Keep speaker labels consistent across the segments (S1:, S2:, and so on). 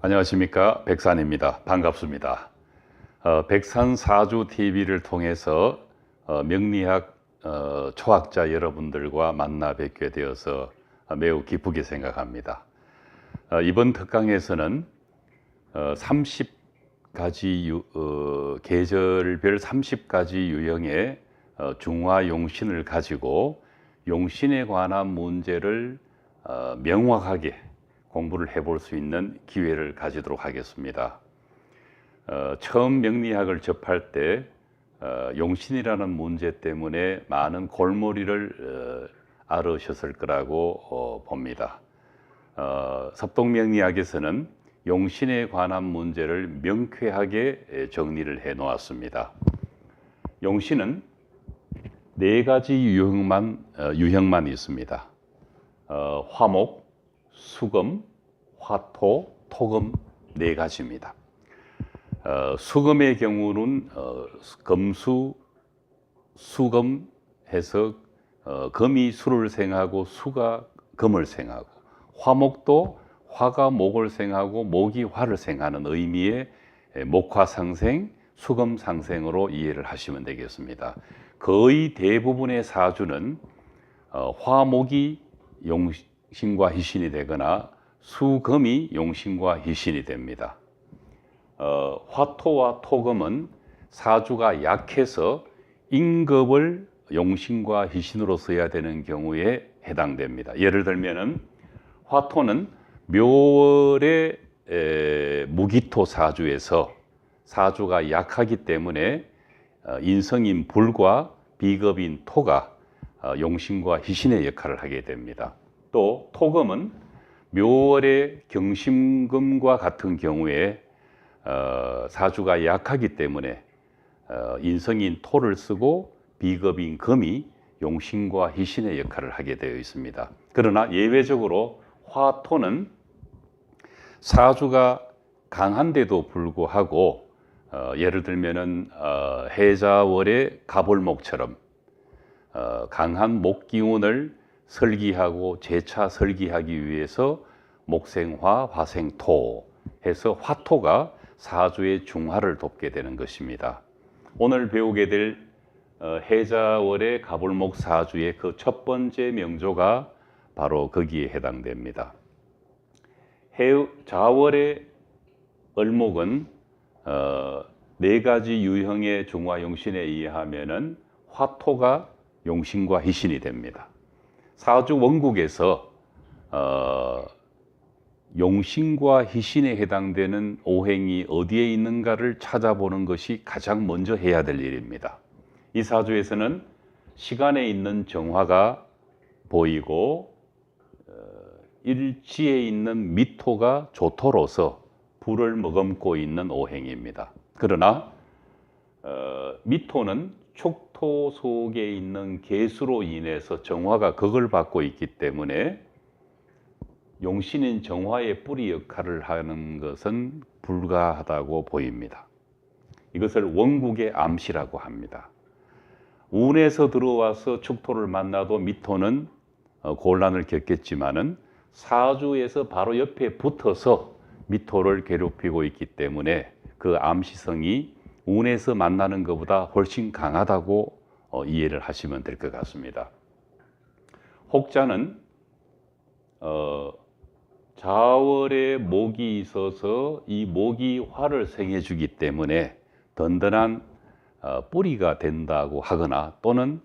S1: 안녕하십니까, 백산입니다. 반갑습니다. 백산사주 TV를 통해서 명리학 초학자 여러분들과 만나 뵙게 되어서 매우 기쁘게 생각합니다. 이번 특강에서는 30가지 계절별 30가지 유형의 중화용신을 가지고 용신에 관한 문제를 명확하게 공부를 해볼 수 있는 기회를 가지도록 하겠습니다. 처음 명리학을 접할 때 용신이라는 문제 때문에 많은 골머리를 앓으셨을 거라고 봅니다. 섭동명리학에서는 용신에 관한 문제를 명쾌하게 정리를 해 놓았습니다. 용신은 4가지 유형만 있습니다. 화목, 수금, 화토, 토금 4가지입니다. 수금의 경우는 금수, 수금 해서 금이 수를 생하고 수가 금을 생하고, 화목도 화가 목을 생하고 목이 화를 생하는 의미의 목화상생, 수금상생으로 이해를 하시면 되겠습니다. 거의 대부분의 사주는 화목이 용신과 희신이 되거나 수금이 용신과 희신이 됩니다. 화토와 토금은 사주가 약해서 인급을 용신과 희신으로 써야 되는 경우에 해당됩니다. 예를 들면은 화토는 묘월의 무기토 사주에서 사주가 약하기 때문에 인성인 불과 비겁인 토가 용신과 희신의 역할을 하게 됩니다. 또 토금은 묘월의 경심금과 같은 경우에 사주가 약하기 때문에 인성인 토를 쓰고 비겁인 금이 용신과 희신의 역할을 하게 되어 있습니다. 그러나 예외적으로 화토는 사주가 강한데도 불구하고 예를 들면은 해자월의 가볼목처럼 강한 목기운을 설기하고 재차 설기하기 위해서 목생화, 화생토 해서 화토가 사주의 중화를 돕게 되는 것입니다. 오늘 배우게 될 해자월의 가볼목 사주의 그 첫 번째 명조가 바로 거기에 해당됩니다. 자월의 을목은 4가지 유형의 중화용신에 의하면은 화토가 용신과 희신이 됩니다. 사주 원국에서 용신과 희신에 해당되는 오행이 어디에 있는가를 찾아보는 것이 가장 먼저 해야 될 일입니다. 이 사주에서는 시간에 있는 정화가 보이고 일지에 있는 미토가 조토로서 불을 머금고 있는 오행입니다. 그러나 미토는 축토 속에 있는 계수로 인해서 정화가 극을 받고 있기 때문에 용신인 정화의 뿌리 역할을 하는 것은 불가하다고 보입니다. 이것을 원국의 암시라고 합니다. 운에서 들어와서 축토를 만나도 미토는 곤란을 겪겠지만은 사주에서 바로 옆에 붙어서 미토를 괴롭히고 있기 때문에 그 암시성이 운에서 만나는 것보다 훨씬 강하다고 이해를 하시면 될 것 같습니다. 혹자는 자월에 목이 있어서 이 목이 화를 생해주기 때문에 든든한 뿌리가 된다고 하거나 또는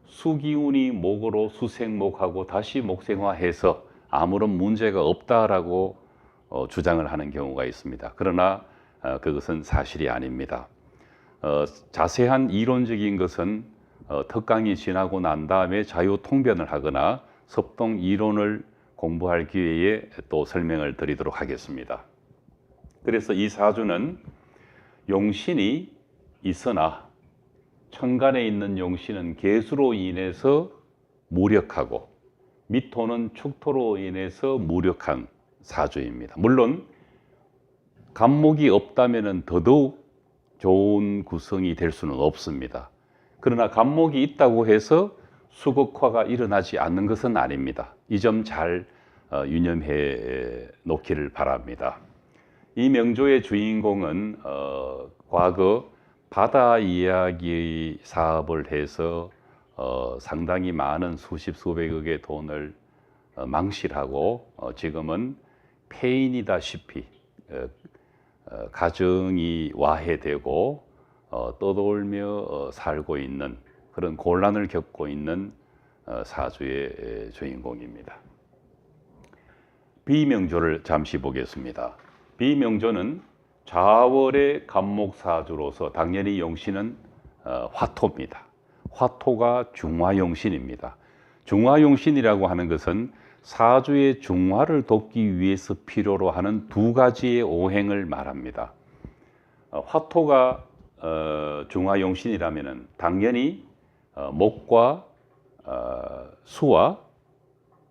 S1: 수기운이 목으로 수생목하고 다시 목생화해서 아무런 문제가 없다라고 주장을 하는 경우가 있습니다. 그러나 그것은 사실이 아닙니다. 자세한 이론적인 것은 특강이 지나고 난 다음에 자유통변을 하거나 섭동 이론을 공부할 기회에 또 설명을 드리도록 하겠습니다. 그래서 이 사주는 용신이 있으나 천간에 있는 용신은 계수로 인해서 무력하고 미토는 축토로 인해서 무력한 사주입니다. 물론 간목이 없다면 더더욱 좋은 구성이 될 수는 없습니다. 그러나 간목이 있다고 해서 수극화가 일어나지 않는 것은 아닙니다. 이 점 잘 유념해 놓기를 바랍니다. 이 명조의 주인공은 과거 바다 이야기 사업을 해서 상당히 많은 수십 수백억의 돈을 망실하고 지금은 폐인이다시피 가정이 와해되고 떠돌며 살고 있는 그런 곤란을 겪고 있는 사주의 주인공입니다. 비명조를 잠시 보겠습니다. 비명조는 좌월의 갑목사주로서 당연히 용신은 화토입니다. 화토가 중화용신입니다. 중화용신이라고 하는 것은 사주의 중화를 돕기 위해서 필요로 하는 두 가지의 오행을 말합니다. 화토가 중화용신이라면 당연히 목과 수와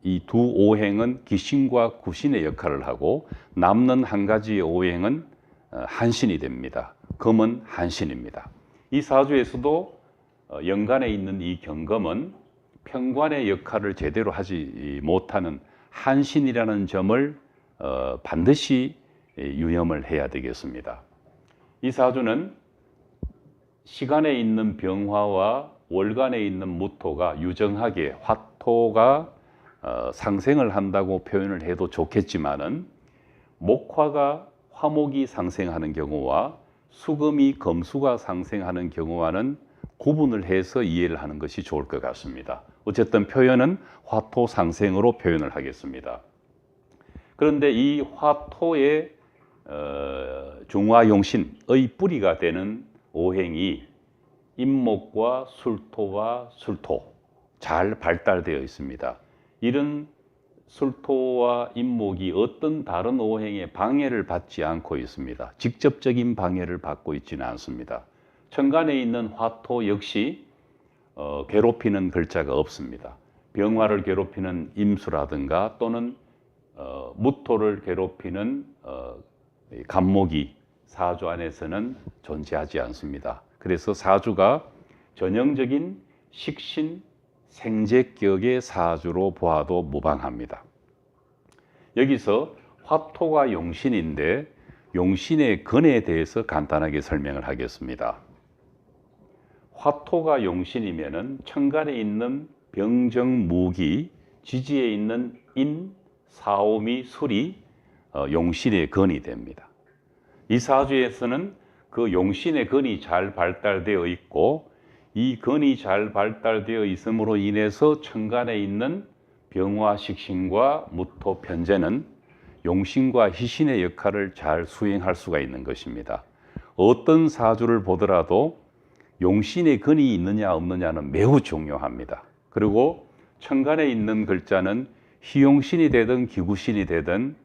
S1: 이 두 오행은 기신과 구신의 역할을 하고 남는 한 가지의 오행은 한신이 됩니다. 금은 한신입니다. 이 사주에서도 연간에 있는 이 경금은 편관의 역할을 제대로 하지 못하는 한신이라는 점을 반드시 유념을 해야 되겠습니다. 이 사주는 시간에 있는 병화와 월간에 있는 무토가 유정하게 화토가 상생을 한다고 표현을 해도 좋겠지만은 목화가 화목이 상생하는 경우와 수금이 금수가 상생하는 경우와는 구분을 해서 이해를 하는 것이 좋을 것 같습니다. 어쨌든 표현은 화토 상생으로 표현을 하겠습니다. 그런데 이 화토의 중화용신의 뿌리가 되는 오행이 임목과 술토와 술토 잘 발달되어 있습니다. 이런 술토와 임목이 어떤 다른 오행의 방해를 받지 않고 있습니다. 직접적인 방해를 받고 있지는 않습니다. 천간에 있는 화토 역시 괴롭히는 글자가 없습니다. 병화를 괴롭히는 임수라든가 또는 무토를 괴롭히는 간목이 사주 안에서는 존재하지 않습니다. 그래서 사주가 전형적인 식신 생재격의 사주로 보아도 무방합니다. 여기서 화토가 용신인데 용신의 근에 대해서 간단하게 설명을 하겠습니다. 화토가 용신이면은 천간에 있는 병정무기, 지지에 있는 인, 사오미, 술이 용신의 근이 됩니다. 이 사주에서는 그 용신의 근이 잘 발달되어 있고 이 근이 잘 발달되어 있음으로 인해서 천간에 있는 병화, 식신과 무토, 편재는 용신과 희신의 역할을 잘 수행할 수가 있는 것입니다. 어떤 사주를 보더라도 용신의 근이 있느냐 없느냐는 매우 중요합니다. 그리고 천간에 있는 글자는 희용신이 되든 기구신이 되든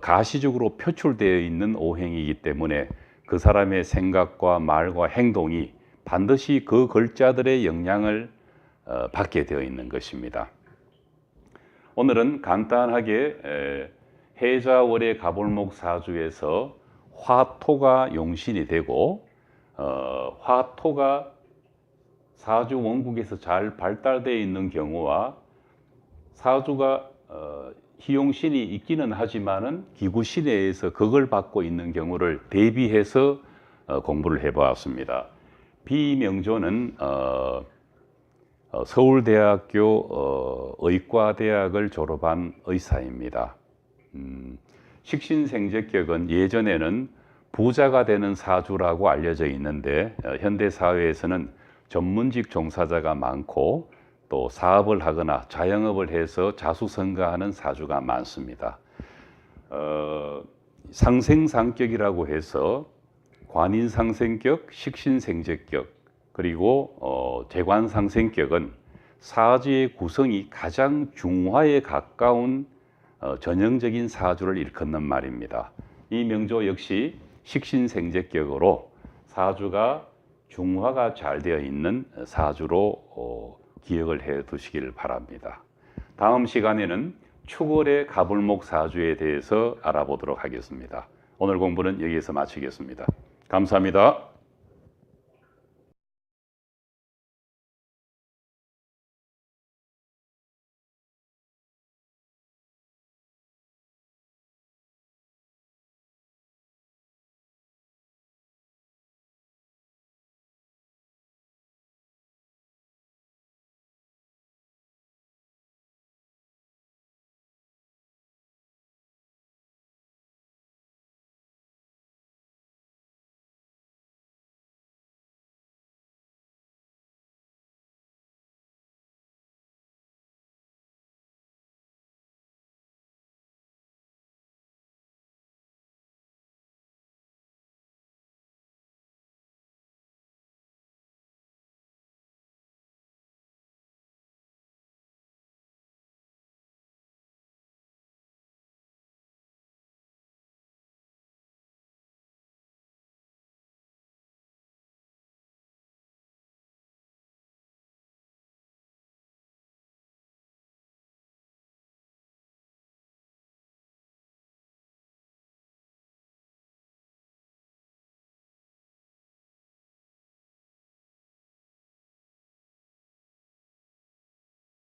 S1: 가시적으로 표출되어 있는 오행이기 때문에 그 사람의 생각과 말과 행동이 반드시 그 글자들의 영향을 받게 되어 있는 것입니다. 오늘은 간단하게 해자월의 갑올목 사주에서 화토가 용신이 되고 화토가 사주 원국에서 잘 발달되어 있는 경우와 사주가 희용신이 있기는 하지만은 기구신에 의해서 극을 받고 있는 경우를 대비해서 공부를 해보았습니다. 비명조는 서울대학교 의과대학을 졸업한 의사입니다. 식신생재격은 예전에는 부자가 되는 사주라고 알려져 있는데 현대 사회에서는 전문직 종사자가 많고 또 사업을 하거나 자영업을 해서 자수성가하는 사주가 많습니다. 상생상격이라고 해서 관인상생격, 식신생재격, 그리고 재관상생격은 사주의 구성이 가장 중화에 가까운 전형적인 사주를 일컫는 말입니다. 이 명조 역시 식신생재격으로 사주가 중화가 잘 되어 있는 사주로 기억을 해 두시길 바랍니다. 다음 시간에는 축월의 갑을목 사주에 대해서 알아보도록 하겠습니다. 오늘 공부는 여기에서 마치겠습니다. 감사합니다.